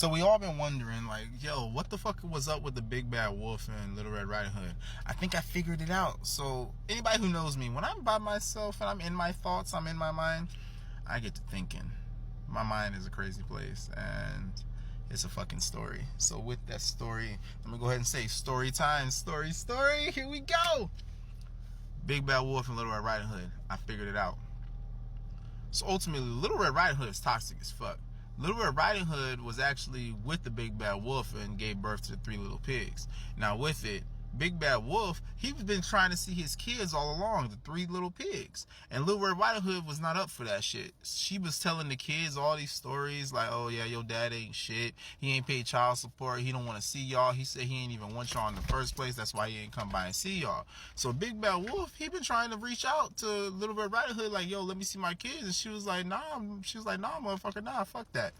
So we all been wondering, like, yo, what the fuck was up with the big bad wolf and Little Red Riding Hood? I think I figured it out. So anybody who knows me, when I'm by myself and I'm in my thoughts, I'm in my mind, I get to thinking. My mind is a crazy place, and it's a fucking story. So with that story, let me go ahead and say story time, story. Here we go. Big bad wolf and Little Red Riding Hood. I figured it out. So ultimately, Little Red Riding Hood is toxic as fuck. Little Red Riding Hood was actually with the Big Bad Wolf and gave birth to the three little pigs. Now with it, Big Bad Wolf, he's been trying to see his kids all along, the three little pigs. And Little Red Riding Hood was not up for that shit. She was telling the kids all these stories like, oh yeah, your dad ain't shit. He ain't paid child support. He don't want to see y'all. He said he ain't even want y'all in the first place. That's why he ain't come by and see y'all. So Big Bad Wolf, he been trying to reach out to Little Red Riding Hood like, yo, let me see my kids. And she was like, nah. She was like, nah, motherfucker, nah, fuck that.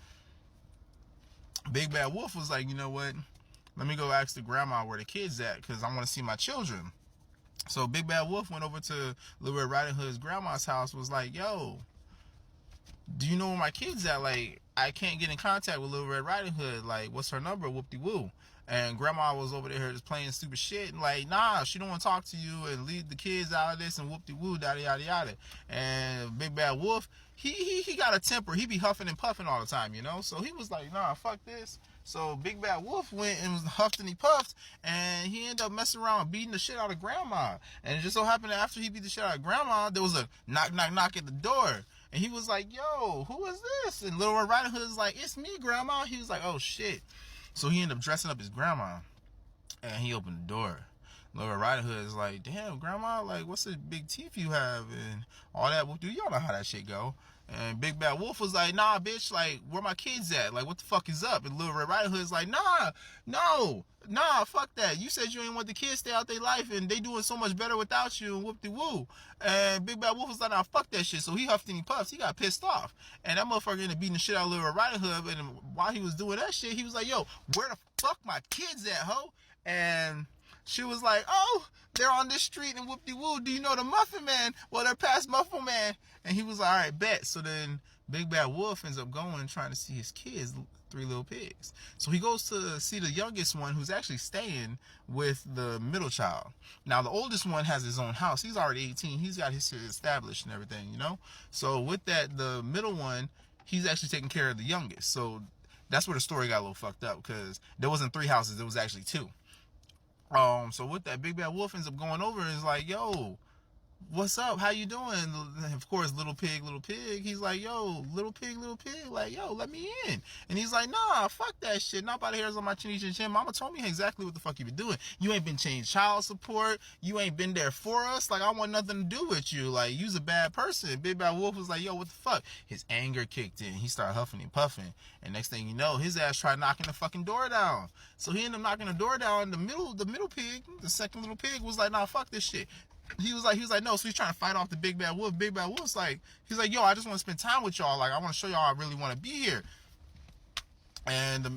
Big Bad Wolf was like, you know what? Let me go ask the grandma where the kids at, because I want to see my children. So Big Bad Wolf went over to Little Red Riding Hood's grandma's house, was like, yo, do you know where my kids at? Like, I can't get in contact with Little Red Riding Hood. Like, what's her number? Whoop-de-woo. And grandma was over there just playing stupid shit. And like, nah, she don't want to talk to you and leave the kids out of this and whoop-de-woo, yada, yada, yada. And Big Bad Wolf, he got a temper. He be huffing and puffing all the time, you know? So he was like, nah, fuck this. So Big Bad Wolf went and was huffed and he puffed, and he ended up messing around beating the shit out of grandma. And it just so happened that after he beat the shit out of grandma, there was a knock, knock, knock at the door. And he was like, yo, who is this? And Little Red Riding Hood was like, it's me, grandma. He was like, oh shit. So he ended up dressing up his grandma, and he opened the door. Little Red Riding Hood is like, damn, grandma, like, what's the big teeth you have and all that? Well, dude, y'all know how that shit go. And Big Bad Wolf was like, nah, bitch, like, where my kids at? Like, what the fuck is up? And Little Red Riding Hood is like, nah, fuck that. You said you ain't want the kids stay out their life, and they doing so much better without you, and whoop-de-woo. And Big Bad Wolf was like, nah, fuck that shit. So he huffed and he puffed. He got pissed off. And that motherfucker ended up beating the shit out of Little Red Riding Hood. And while he was doing that shit, he was like, yo, where the fuck my kids at, ho? And she was like, oh, they're on this street and whoop-de-woo. Do you know the Muffin Man? Well, they're past Muffin Man. And he was like, all right, bet. So then Big Bad Wolf ends up going trying to see his kids, three little pigs. So he goes to see the youngest one, who's actually staying with the middle child. Now, the oldest one has his own house. He's already 18. He's got his shit established and everything, you know? So with that, the middle one, he's actually taking care of the youngest. So that's where the story got a little fucked up, because there wasn't three houses. There was actually two. So with that, Big Bad Wolf ends up going over and is like, yo, what's up? How you doing? And of course, little pig, he's like, yo, little pig, like, yo, let me in. And he's like, nah, fuck that shit. Not by the hairs on my chinny chin chin. Mama told me exactly what the fuck you been doing. You ain't been changing child support. You ain't been there for us. Like, I want nothing to do with you. Like, you's a bad person. Big Bad Wolf was like, yo, what the fuck? His anger kicked in. He started huffing and puffing. And next thing you know, his ass tried knocking the fucking door down. So he ended up knocking the door down. The middle pig, the second little pig, was like, nah, fuck this shit. He was like, no. So he's trying to fight off the Big Bad Wolf. Big Bad Wolf's like, he's like, yo, I just want to spend time with y'all. Like, I want to show y'all I really want to be here. And the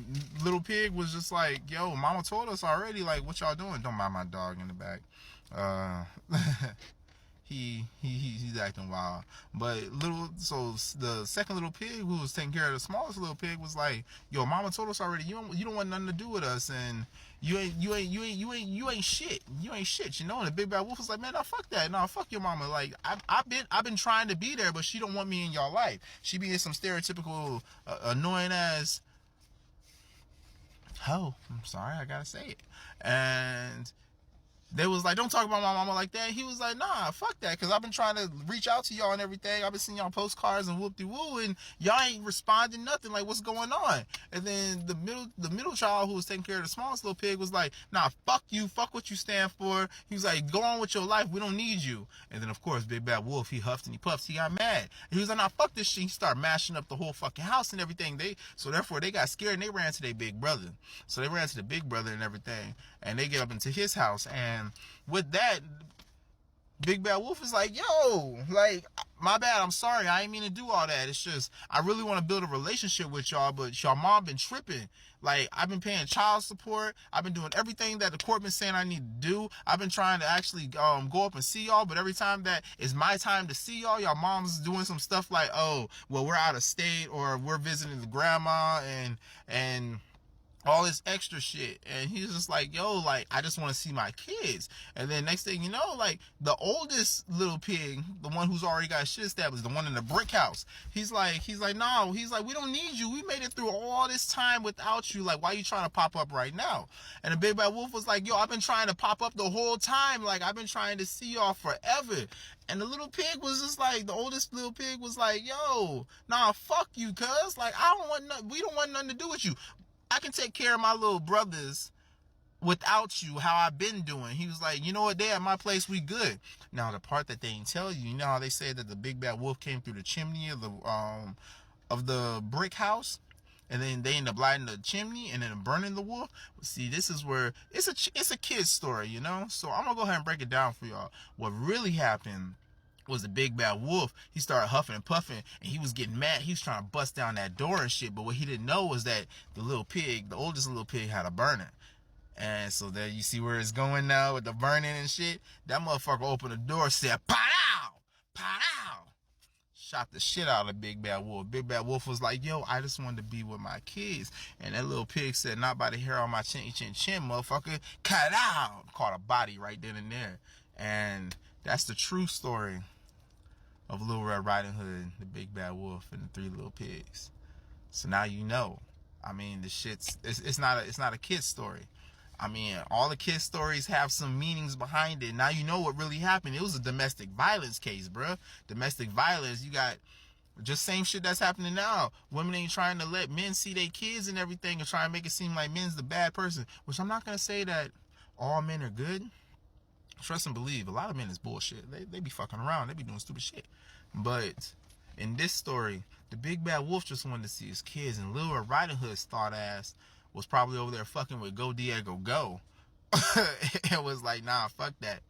little pig was just like, yo, mama told us already, like, what y'all doing? Don't mind my dog in the back. He's acting wild. But so the second little pig, who was taking care of the smallest little pig, was like, yo, mama told us already, you don't want nothing to do with us, and you ain't shit. You ain't shit, you know? And the Big Bad Wolf was like, man, no, fuck that. No, fuck your mama. Like, I've been trying to be there, but she don't want me in y'all life. She be in some stereotypical annoying ass hoe. I'm sorry, I gotta say it. And they was like, don't talk about my mama like that. He was like, nah, fuck that, because I've been trying to reach out to y'all and everything. I've been seeing y'all postcards and whoop-de-woo, and y'all ain't responding nothing. Like, what's going on? And then the middle child, who was taking care of the smallest little pig, was like, nah, fuck you, fuck what you stand for. He was like, go on with your life, we don't need you. And then, of course, Big Bad Wolf, he huffed and he puffed. He got mad. And he was like, nah, fuck this shit. He started mashing up the whole fucking house and everything. So therefore, they got scared and they ran to their big brother. So they ran to the big brother and everything, and they get up into his house. And with that, Big Bad Wolf is like, yo, like, my bad, I'm sorry, I ain't mean to do all that. It's just, I really want to build a relationship with y'all, but y'all mom been tripping. Like, I've been paying child support. I've been doing everything that the court been saying I need to do. I've been trying to actually go up and see y'all, but every time that it's my time to see y'all mom's doing some stuff like, oh, well, we're out of state, or we're visiting the grandma, and all this extra shit. And he's just like, yo, like, I just want to see my kids. And then next thing you know, like, the oldest little pig, the one who's already got shit established, the one in the brick house, he's like, no, he's like, we don't need you, we made it through all this time without you, like, why are you trying to pop up right now? And the Big Bad Wolf was like, yo, I've been trying to pop up the whole time, like, I've been trying to see y'all forever. And the little pig was just like, the oldest little pig was like, yo, nah, fuck you, cuz, like, we don't want nothing to do with you. I can take care of my little brothers without you, how I've been doing. He was like, you know what, they at my place, we good. Now, the part that they ain't tell you, you know how they say that the Big Bad Wolf came through the chimney of the brick house, and then they end up lighting the chimney and then burning the wolf? See, this is where, it's a kid's story, you know? So I'm gonna go ahead and break it down for y'all. What really happened was the Big Bad Wolf. He started huffing and puffing, and he was getting mad. He was trying to bust down that door and shit, but what he didn't know was that the little pig, the oldest little pig, had a burner. And so there you see where it's going now with the burning and shit. That motherfucker opened the door, said, "Pow! Pow!" Shot the shit out of Big Bad Wolf. Big Bad Wolf was like, yo, I just wanted to be with my kids. And that little pig said, not by the hair on my chin, motherfucker. Cut out. Caught a body right then and there. And that's the true story of Little Red Riding Hood, the Big Bad Wolf, and the Three Little Pigs. So now you know. I mean, the shit's it's not a kid's story. I mean, all the kids' stories have some meanings behind it. Now you know what really happened. It was a domestic violence case, bruh. Domestic violence. You got just same shit that's happening now. Women ain't trying to let men see their kids and everything, and try and make it seem like men's the bad person. Which I'm not gonna say that all men are good. Trust and believe, a lot of men is bullshit. They be fucking around. They be doing stupid shit. But in this story, the Big Bad Wolf just wanted to see his kids, and Little Red Riding Hood's thought ass was probably over there fucking with Go Diego Go. It was like, nah, fuck that.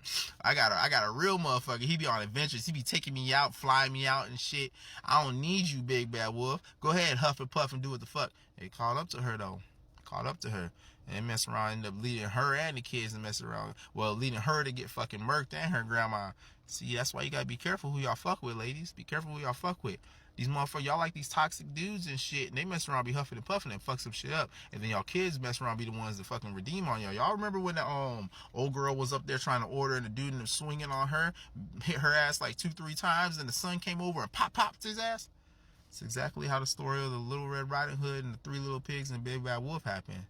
I got a real motherfucker. He be on adventures. He be taking me out, flying me out and shit. I don't need you, Big Bad Wolf. Go ahead, huff and puff and do what the fuck. They called up to her though. Caught up to her. And they mess around, end up leading her and the kids and mess around. Well, leading her to get fucking murked and her grandma. See, that's why you gotta be careful who y'all fuck with, ladies. Be careful who y'all fuck with. These motherfuckers, y'all like these toxic dudes and shit, and they mess around, be huffing and puffing and fuck some shit up. And then y'all kids mess around, be the ones that fucking redeem on y'all. Y'all remember when the old girl was up there trying to order, and the dude ended up swinging on her, hit her ass like 2-3 times, and the son came over and popped his ass? It's exactly how the story of the Little Red Riding Hood and the Three Little Pigs and Big Bad Wolf happened.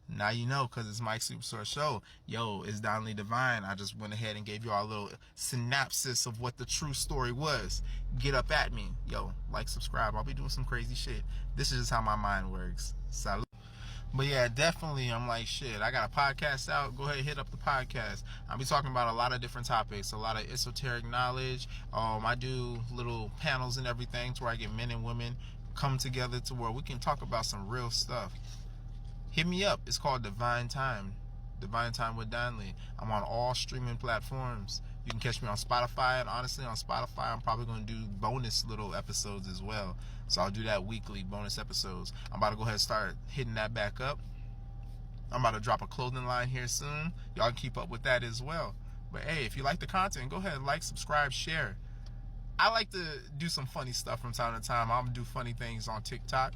Now you know, because it's Mike's Superstore Show. Yo, it's Donley Divine. I just went ahead and gave you all a little synopsis of what the true story was. Get up at me. Yo, like, subscribe. I'll be doing some crazy shit. This is just how my mind works. Salute. But yeah, definitely, I'm like, shit, I got a podcast out. Go ahead and hit up the podcast. I'll be talking about a lot of different topics, a lot of esoteric knowledge. I do little panels and everything to where I get men and women come together to where we can talk about some real stuff. Hit me up. It's called Divine Time. Divine Time with Donley. I'm on all streaming platforms. You can catch me on Spotify, and honestly, on Spotify, I'm probably going to do bonus little episodes as well. So I'll do that weekly, bonus episodes. I'm about to go ahead and start hitting that back up. I'm about to drop a clothing line here soon. Y'all can keep up with that as well. But hey, if you like the content, go ahead, like, subscribe, share. I like to do some funny stuff from time to time. I'm going to do funny things on TikTok.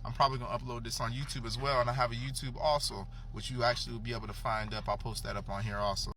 I'm probably going to upload this on YouTube as well, and I have a YouTube also, which you actually will be able to find up. I'll post that up on here also.